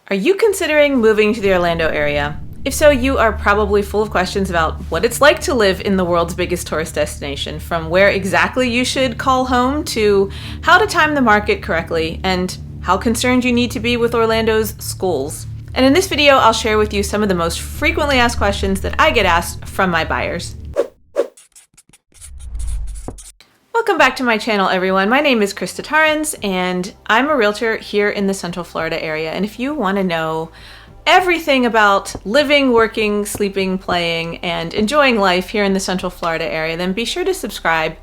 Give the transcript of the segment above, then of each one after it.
Are you considering moving to the Orlando area? If so, you are probably full of questions about what it's like to live in the world's biggest tourist destination, from where exactly you should call home to how to time the market correctly and how concerned you need to be with Orlando's schools. And in this video, I'll share with you some of the most frequently asked questions that I get asked from my buyers. Welcome back to my channel, everyone. My name is Krista and I'm a realtor here in the Central Florida area. And if you want to know everything about living, working, sleeping, playing, and enjoying life here in the Central Florida area, then be sure to subscribe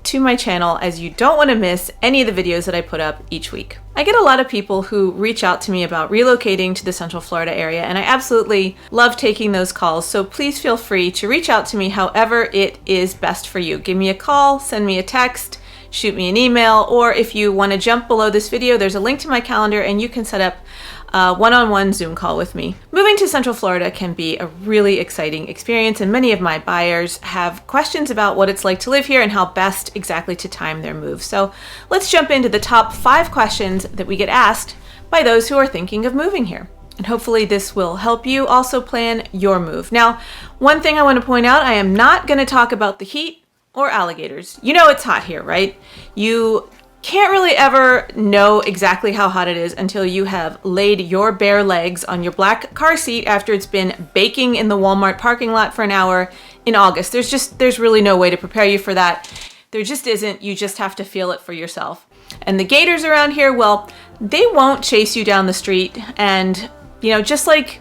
to my channel, as you don't want to miss any of the videos that I put up each week. I get a lot of people who reach out to me about relocating to the Central Florida area, and I absolutely love taking those calls, so please feel free to reach out to me however it is best for you. Give me a call, send me a text, shoot me an email, or if you want to jump below this video, there's a link to my calendar and you can set up a one-on-one Zoom call with me. Moving to Central Florida can be a really exciting experience, and many of my buyers have questions about what it's like to live here and how best exactly to time their move. So let's jump into the top 5 questions that we get asked by those who are thinking of moving here. And hopefully this will help you also plan your move. Now, one thing I want to point out, I am not going to talk about the heat or alligators. You know it's hot here, right? You can't really ever know exactly how hot it is until you have laid your bare legs on your black car seat after it's been baking in the Walmart parking lot for an hour in August. There's really no way to prepare you for that. There just isn't. You just have to feel it for yourself. And the gators around here, well, they won't chase you down the street. And, you know, just like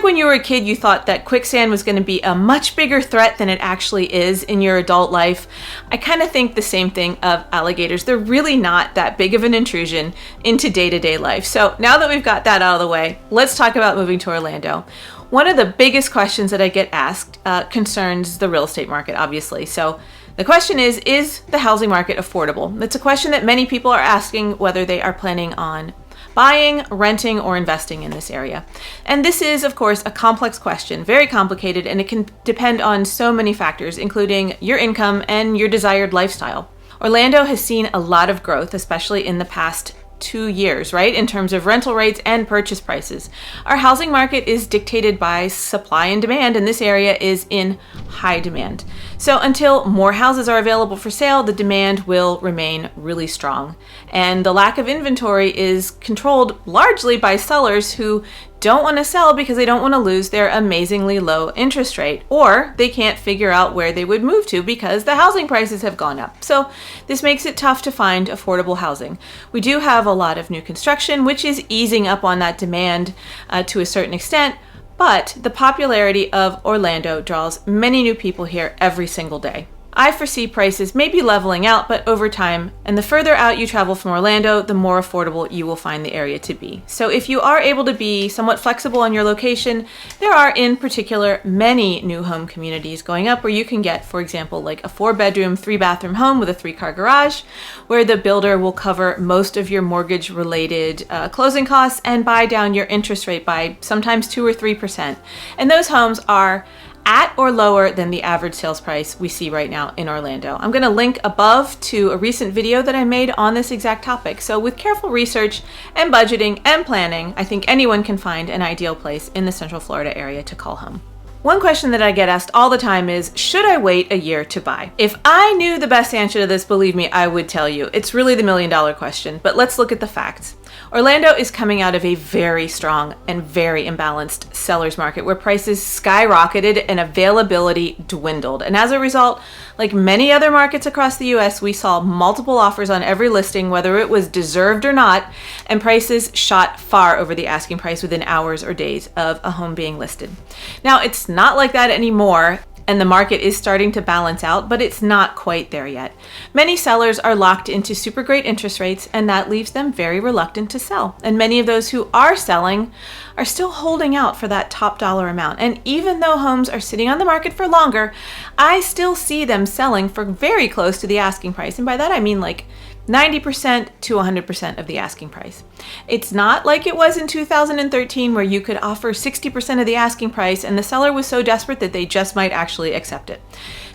when you were a kid, you thought that quicksand was going to be a much bigger threat than it actually is in your adult life. I kind of think the same thing of alligators. They're really not that big of an intrusion into day-to-day life. So now that we've got that out of the way, let's talk about moving to Orlando. One of the biggest questions that I get asked concerns the real estate market, obviously. So the question is the housing market affordable? It's a question that many people are asking whether they are planning on buying, renting, or investing in this area. And this is, of course, a complex question, very complicated, and it can depend on so many factors, including your income and your desired lifestyle. Orlando has seen a lot of growth, especially in the past 2 years, right? In terms of rental rates and purchase prices. Our housing market is dictated by supply and demand, and this area is in high demand. So until more houses are available for sale, the demand will remain really strong. And the lack of inventory is controlled largely by sellers who don't want to sell because they don't want to lose their amazingly low interest rate, or they can't figure out where they would move to because the housing prices have gone up. So this makes it tough to find affordable housing. We do have a lot of new construction, which is easing up on that demand to a certain extent, but the popularity of Orlando draws many new people here every single day. I foresee prices maybe leveling out, but over time, and the further out you travel from Orlando, the more affordable you will find the area to be. So if you are able to be somewhat flexible on your location, there are in particular many new home communities going up where you can get, for example, like a 4-bedroom, 3-bathroom home with a 3-car garage, where the builder will cover most of your mortgage related closing costs and buy down your interest rate by sometimes 2 or 3%. And those homes are at or lower than the average sales price we see right now in Orlando. I'm going to link above to a recent video that I made on this exact topic. So with careful research and budgeting and planning, I think anyone can find an ideal place in the Central Florida area to call home. One question that I get asked all the time is, should I wait a year to buy? If I knew the best answer to this, believe me, I would tell you. It's really the million-dollar question, but let's look at the facts. Orlando is coming out of a very strong and very imbalanced seller's market where prices skyrocketed and availability dwindled. And as a result, like many other markets across the US, we saw multiple offers on every listing, whether it was deserved or not, and prices shot far over the asking price within hours or days of a home being listed. Now, it's not like that anymore, and the market is starting to balance out, but it's not quite there yet. Many sellers are locked into super great interest rates, and that leaves them very reluctant to sell. And many of those who are selling are still holding out for that top dollar amount. And even though homes are sitting on the market for longer, I still see them selling for very close to the asking price. And by that I mean like 90% to 100% of the asking price. It's not like it was in 2013 where you could offer 60% of the asking price and the seller was so desperate that they just might actually accept it.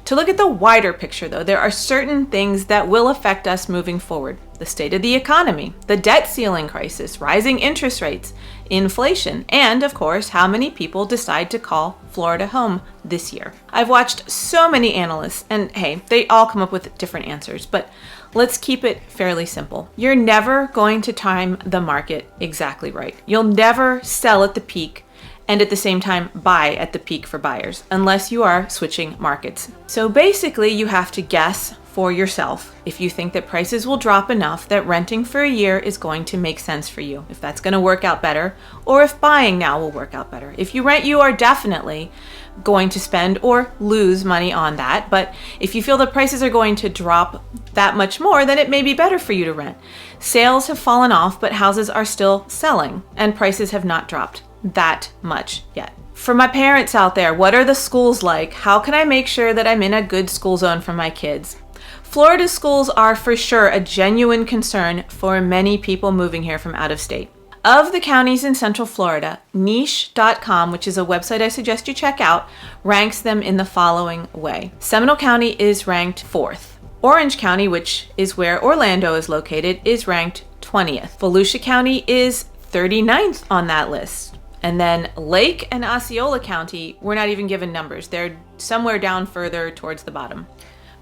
To look at the wider picture though, there are certain things that will affect us moving forward. the state of the economy, the debt ceiling crisis, rising interest rates, inflation, and of course, how many people decide to call Florida home this year. I've watched so many analysts, and hey, they all come up with different answers, but let's keep it fairly simple. You're never going to time the market exactly right. You'll never sell at the peak and at the same time buy at the peak for buyers, unless you are switching markets. So basically, you have to guess for yourself if you think that prices will drop enough that renting for a year is going to make sense for you, if that's going to work out better, or if buying now will work out better. If you rent, you are definitely going to spend or lose money on that. But if you feel the prices are going to drop that much more, then it may be better for you to rent. Sales have fallen off, but houses are still selling and prices have not dropped that much yet. For my parents out there, what are the schools like? How can I make sure that I'm in a good school zone for my kids? Florida's schools are for sure a genuine concern for many people moving here from out of state. Of the counties in Central Florida, niche.com, which is a website I suggest you check out, ranks them in the following way. Seminole County is ranked 4th. Orange County, which is where Orlando is located, is ranked 20th. Volusia County is 39th on that list. And then Lake and Osceola County, we're not even given numbers. They're somewhere down further towards the bottom.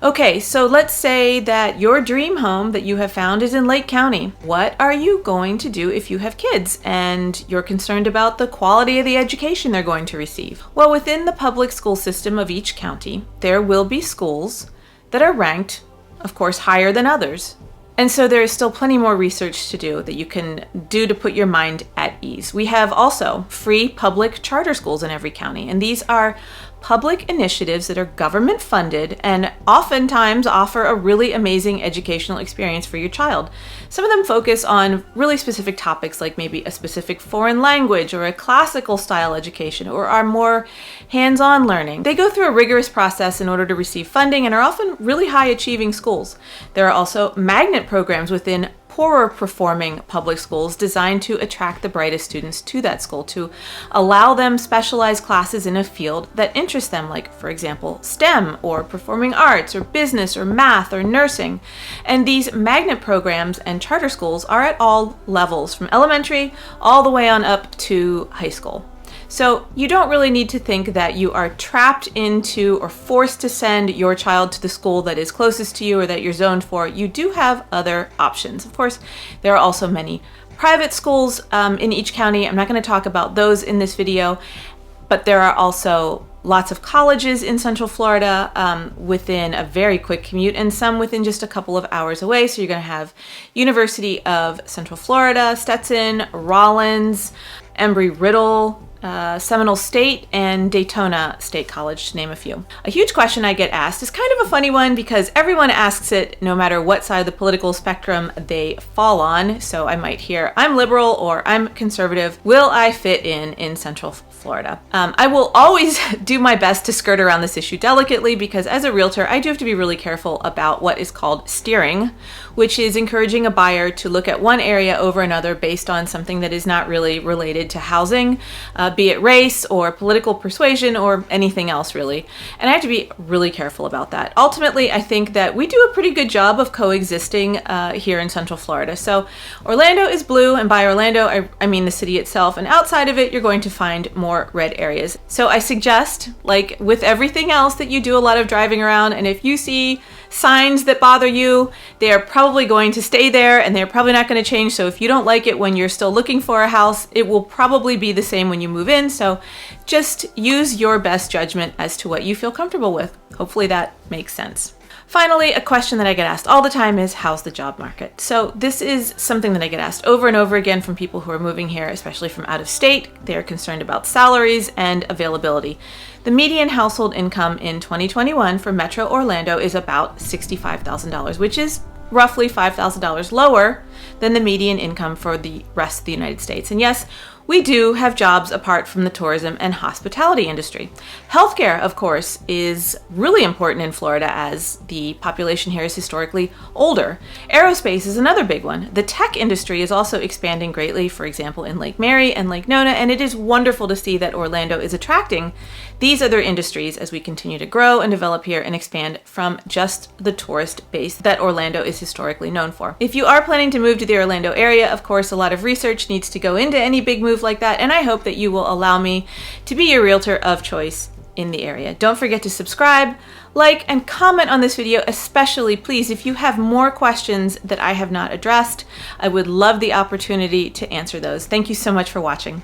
Okay, so let's say that your dream home that you have found is in Lake County. What are you going to do if you have kids and you're concerned about the quality of the education they're going to receive? Well, within the public school system of each county, there will be schools that are ranked, of course, higher than others. And so there is still plenty more research to do that you can do to put your mind at ease. We have also free public charter schools in every county, and these are public initiatives that are government funded and oftentimes offer a really amazing educational experience for your child. Some of them focus on really specific topics like maybe a specific foreign language or a classical style education, or are more hands-on learning. They go through a rigorous process in order to receive funding and are often really high achieving schools. There are also magnet programs within poorer performing public schools designed to attract the brightest students to that school, to allow them specialized classes in a field that interests them, like, for example, STEM or performing arts or business or math or nursing. And these magnet programs and charter schools are at all levels, from elementary all the way on up to high school. So you don't really need to think that you are trapped into or forced to send your child to the school that is closest to you or that you're zoned for. You do have other options. Of course, there are also many private schools in each county. I'm not going to talk about those in this video, but there are also lots of colleges in Central Florida within a very quick commute, and some within just a couple of hours away. So you're going to have University of Central Florida, Stetson, Rollins, Embry-Riddle, Seminole State, and Daytona State College, to name a few. A huge question I get asked is kind of a funny one because everyone asks it no matter what side of the political spectrum they fall on. So I might hear, I'm liberal or I'm conservative. Will I fit in Central Florida? I will always do my best to skirt around this issue delicately because as a realtor, I do have to be really careful about what is called steering, which is encouraging a buyer to look at one area over another based on something that is not really related to housing, be it race or political persuasion or anything else really. And I have to be really careful about that. Ultimately, I think that we do a pretty good job of coexisting here in Central Florida. So Orlando is blue, and by Orlando, I mean the city itself. And outside of it, you're going to find more red areas. So I suggest, like with everything else, that you do a lot of driving around. And if you see signs that bother you, they are probably going to stay there and they're probably not going to change. So if you don't like it when you're still looking for a house, it will probably be the same when you move in. So just use your best judgment as to what you feel comfortable with. Hopefully that makes sense. Finally, a question that I get asked all the time is, how's the job market? So this is something that I get asked over and over again from people who are moving here, especially from out of state. They're concerned about salaries and availability. The median household income in 2021 for Metro Orlando is about $65,000, which is roughly $5,000 lower than the median income for the rest of the United States. And yes, we do have jobs apart from the tourism and hospitality industry. Healthcare, of course, is really important in Florida as the population here is historically older. Aerospace is another big one. The tech industry is also expanding greatly, for example, in Lake Mary and Lake Nona, and it is wonderful to see that Orlando is attracting these other industries as we continue to grow and develop here and expand from just the tourist base that Orlando is historically known for. If you are planning to move to the Orlando area, of course, a lot of research needs to go into any big move like that, and I hope that you will allow me to be your realtor of choice in the area. Don't forget to subscribe, like, and comment on this video, especially, please, if you have more questions that I have not addressed. I would love the opportunity to answer those. Thank you so much for watching.